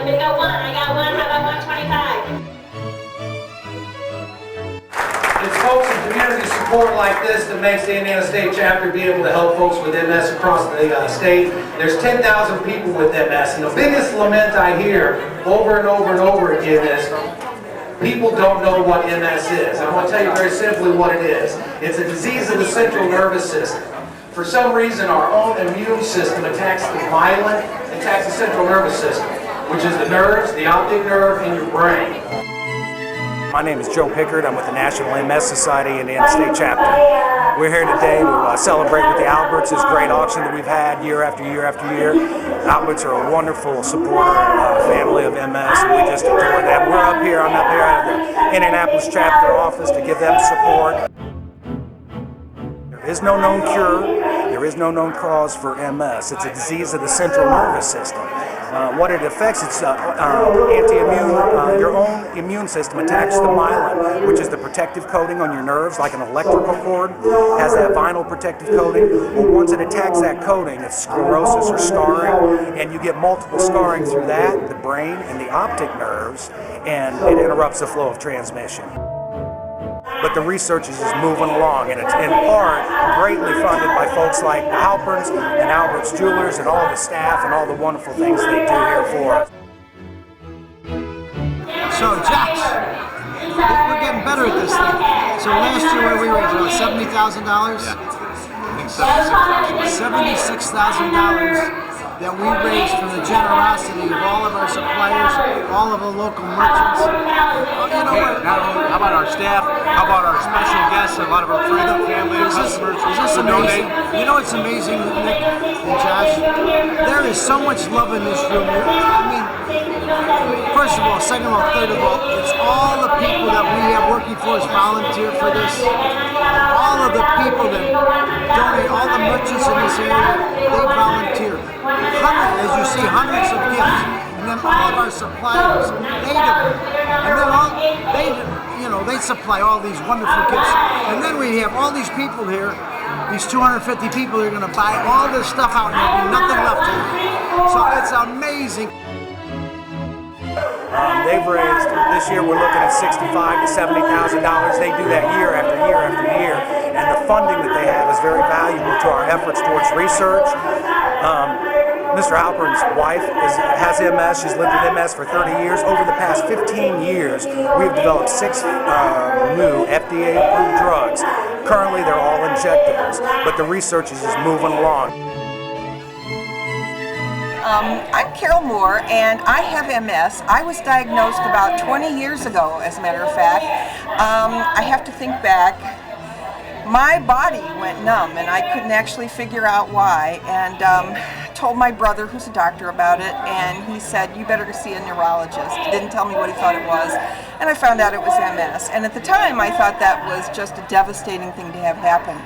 Somebody got one. I got one. How about 125? It's folks in community support like this that makes the Indiana State Chapter be able to help folks with MS across the state. There's 10,000 people with MS, and the biggest lament I hear over and over and over again is people don't know what MS is. I want to tell you very simply what it is. It's a disease of the central nervous system. For some reason, our own immune system attacks the myelin, attacks the central nervous system, which is the nerves, the optic nerve, and your brain. My name is Joe Pickard. I'm with the National MS Society Indiana State Chapter. We're here today to celebrate with the Alberts, this great auction that we've had year after year after year. Alberts are a wonderful supporter family of MS, and we just adore them. I'm up here out of the Indianapolis chapter office to give them support. There is no known cure. There is no known cause for MS. It's a disease of the central nervous system. What it affects, it's anti-immune, your own immune system attacks the myelin, which is the protective coating on your nerves, like an electrical cord, has that vinyl protective coating. Well, once it attacks that coating, it's sclerosis or scarring, and you get multiple scarring through that, the brain and the optic nerves, and it interrupts the flow of transmission. But the research is just moving along, and it's in part greatly funded by folks like Alberts and Alberts Jewelers and all the staff and all the wonderful things they do here for us. So, Jax, we're getting better at this thing. So last year we raised about $70,000. Yeah. I think $76,000 that we raised from the generosity of all of our suppliers, all of the local merchants. You know what? How about our staff? How about our special guests? A lot of our friends and family and customers who donate. You know what's amazing, Nick and Josh? There is so much love in this room. I mean, first of all, second of all, third of all, it's all the people that we have working for us volunteer for this. All of the people that donate, all the merchants in this area, they volunteer. As you see, hundreds of gifts, and then all of our suppliers, they do, and then they supply all these wonderful gifts, and then we have all these people here, these 250 people who are going to buy all this stuff out and there'll be nothing left to them. So it's amazing. They've raised, this year we're looking at $65,000 to $70,000. They do that year after year after year, and the funding that they have is very valuable to our efforts towards research. Mr. Alpern's wife has MS. She's lived with MS for 30 years. Over the past 15 years, we've developed 6 new FDA-approved drugs. Currently, they're all injectables, but the research is just moving along. I'm Carol Moore, and I have MS. I was diagnosed about 20 years ago, as a matter of fact. I have to think back. My body went numb, and I couldn't actually figure out why, and told my brother, who's a doctor, about it, and he said, you better go see a neurologist. He didn't tell me what he thought it was, and I found out it was MS. And at the time, I thought that was just a devastating thing to have happen.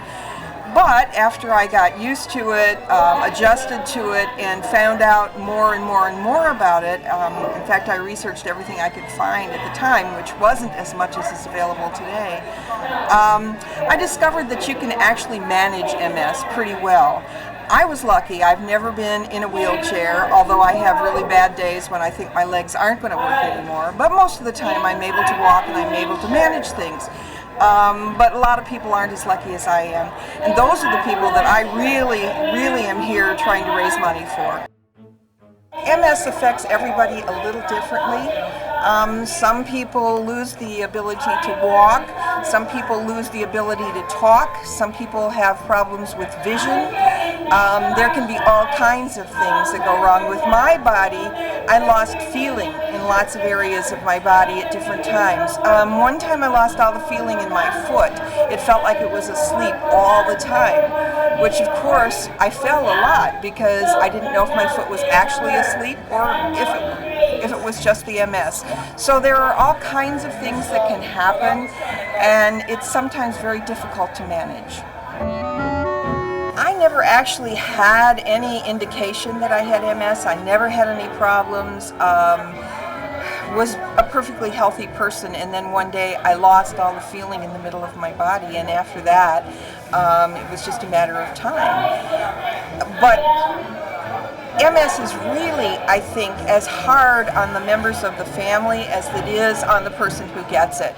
But after I got used to it, adjusted to it, and found out more and more and more about it, in fact, I researched everything I could find at the time, which wasn't as much as is available today. I discovered that you can actually manage MS pretty well. I was lucky. I've never been in a wheelchair, although I have really bad days when I think my legs aren't going to work anymore. But most of the time I'm able to walk and I'm able to manage things. But a lot of people aren't as lucky as I am. And those are the people that I really, really am here trying to raise money for. MS affects everybody a little differently. Some people lose the ability to walk. Some people lose the ability to talk. Some people have problems with vision. There can be all kinds of things that go wrong with my body. I lost feeling in lots of areas of my body at different times. One time I lost all the feeling in my foot. It felt like it was asleep all the time, which of course I fell a lot because I didn't know if my foot was actually asleep or if it was just the MS. So there are all kinds of things that can happen, and it's sometimes very difficult to manage. I never actually had any indication that I had MS. I never had any problems. Was a perfectly healthy person, and then one day I lost all the feeling in the middle of my body, and after that it was just a matter of time. But MS is really, I think, as hard on the members of the family as it is on the person who gets it.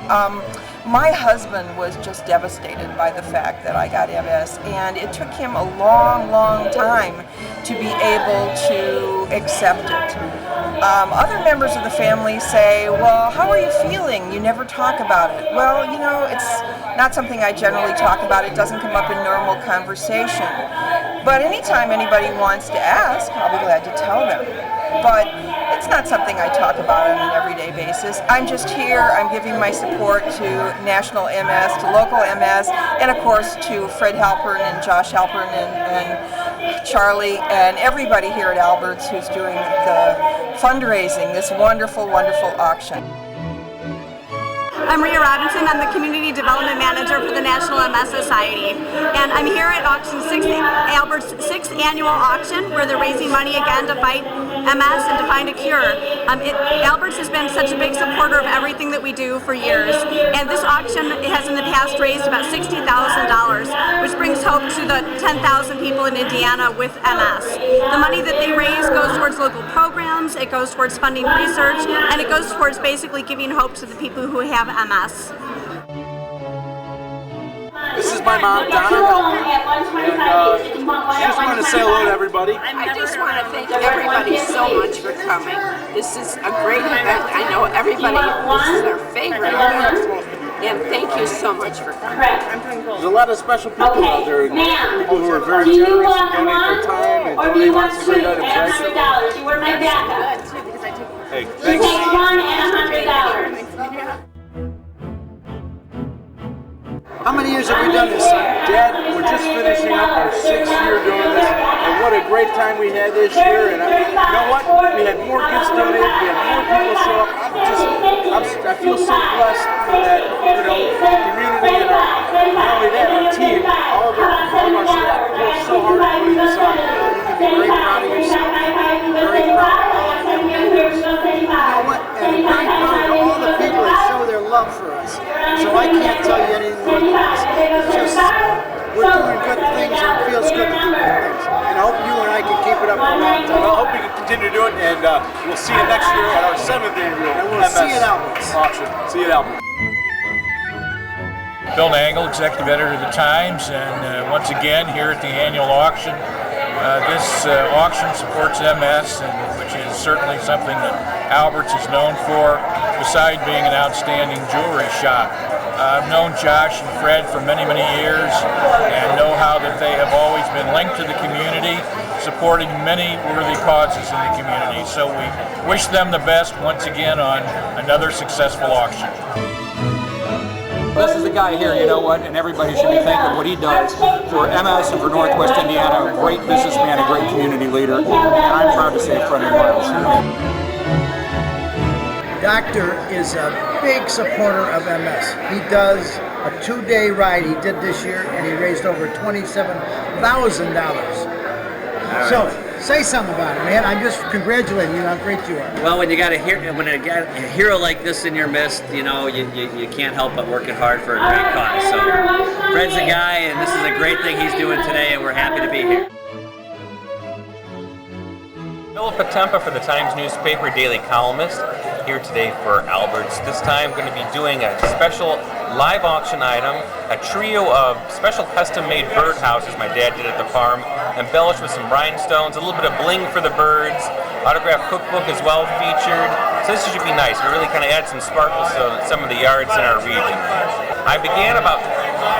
My husband was just devastated by the fact that I got MS, and it took him a long, long time to be able to accept it. Other members of the family say, well, how are you feeling? You never talk about it. Well, you know, it's not something I generally talk about. It doesn't come up in normal conversation. But anytime anybody wants to ask, I'll be glad to tell them. But it's not something I talk about on an everyday basis. I'm just here, I'm giving my support to National MS, to local MS, and of course to Fred Halpern and Josh Halpern and Charlie and everybody here at Albert's who's doing the fundraising, this wonderful, wonderful auction. I'm Rhea Robinson. I'm the Community Development Manager for the National MS Society. And I'm here at Albert's 6th annual auction where they're raising money again to fight MS and to find a cure. Albert's has been such a big supporter of everything that we do for years. And this auction has in the past raised about $60,000, which brings hope to the 10,000 people in Indiana with MS. The money that they raise goes towards local programs, it goes towards funding research, and it goes towards basically giving hope to the people who have MS. This is my mom, Donna, and I just wanted to say hello to everybody. I just want to thank everybody so much for coming. This is a great event. I know everybody, this is their favorite event. And thank you so much for coming. There's a lot of special people out there, people who are very generous and donate their time and donate lots of great items, right? You were my backup. Hey, Take thanks. $1 and $100. How many years have we done this, son? Dad, we're just finishing up our 6th year doing this, and what a great time we had this year. And you know what? We had more gifts donated, we had more people show up. I feel so blessed that, you know, the community and not only that, our team, all of our staff worked so hard at putting this on. You can be very proud of yourself, very proud of all of them. You know what? And I'm very proud of all the people that show their love for us. So I can't tell you anything more than this. It's just, we're doing good things and it feels good to do good things. And I hope you and I can keep it up for a long time. Well, I hope we can continue to do it, and we'll see you next year at our 7th annual And we'll see you at Albert's. auction. See you at Albert's. Bill Nangle, Executive Editor of the Times, and once again here at the annual auction. This auction supports MS, which is certainly something that Albert's is known for, besides being an outstanding jewelry shop. I've known Josh and Fred for many, many years and know how that they have always been linked to the community, supporting many worthy causes in the community. So we wish them the best once again on another successful auction. This is the guy here, you know what, and everybody should be thanking what he does for MS and for Northwest Indiana. A great businessman, a great community leader, and I'm proud to say a friend of mine. Doctor is a big supporter of MS. He does a 2-day ride he did this year, and he raised over $27,000. So, say something about it, man. I'm just congratulating you on how great you are. Well, when you got a hero like this in your midst, you know, you can't help but working hard for a great cause. So, Fred's a guy, and this is a great thing he's doing today, and we're happy to be here. Philip Patempa for the Times newspaper, daily columnist, here today for Albert's. This time going to be doing a special live auction item, a trio of special custom-made birdhouses my dad did at the farm, embellished with some rhinestones, a little bit of bling for the birds, autographed cookbook as well featured. So this should be nice. We really kind of add some sparkles to some of the yards in our region. I began about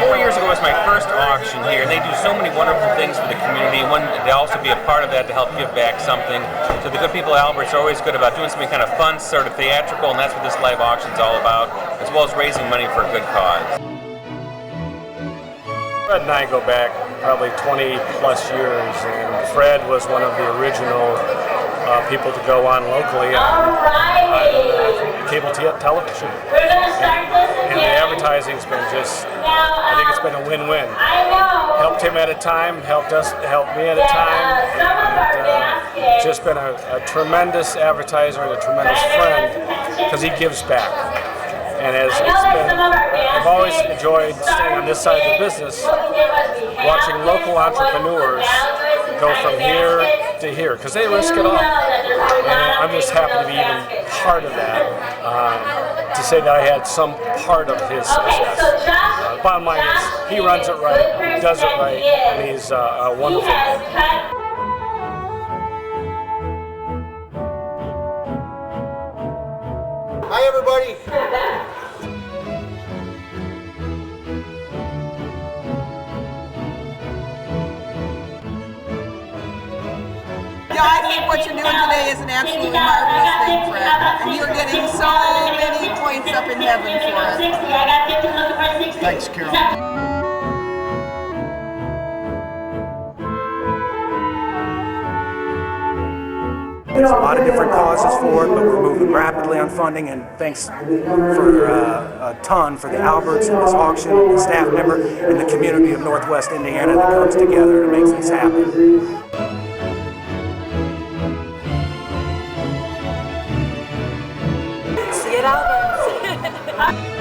4 years ago was my first auction here, and they do so many wonderful things for the community. They also be a part of that to help give back something. So the good people at Albert's are always good about doing something kind of fun, sort of theatrical, and that's what this live auction is all about, as well as raising money for a good cause. Fred and I go back probably 20 plus years, and Fred was one of the original people to go on locally on cable television. And the advertising's been just, I think it's been a win-win. Helped him at a time, helped me at a time, and just been a tremendous advertiser and a tremendous friend because he gives back. And I've always enjoyed staying on this side of the business, watching local entrepreneurs go from here to here, because they risk it all. And I'm just happy to be even part of that, to say that I had some part of his success. Bottom line is, he runs it right, does it right, and he's a wonderful man. Hi, everybody. Yeah, I think what you're doing today is an absolutely marvelous thing, Fred. And you're getting so many points up in heaven for us. Thanks, Carol. There's a lot of different causes for it, but we're moving rapidly on funding, and thanks for a ton for the Alberts and this auction, the staff member, and the community of Northwest Indiana that comes together and makes this happen. See you at Alberts.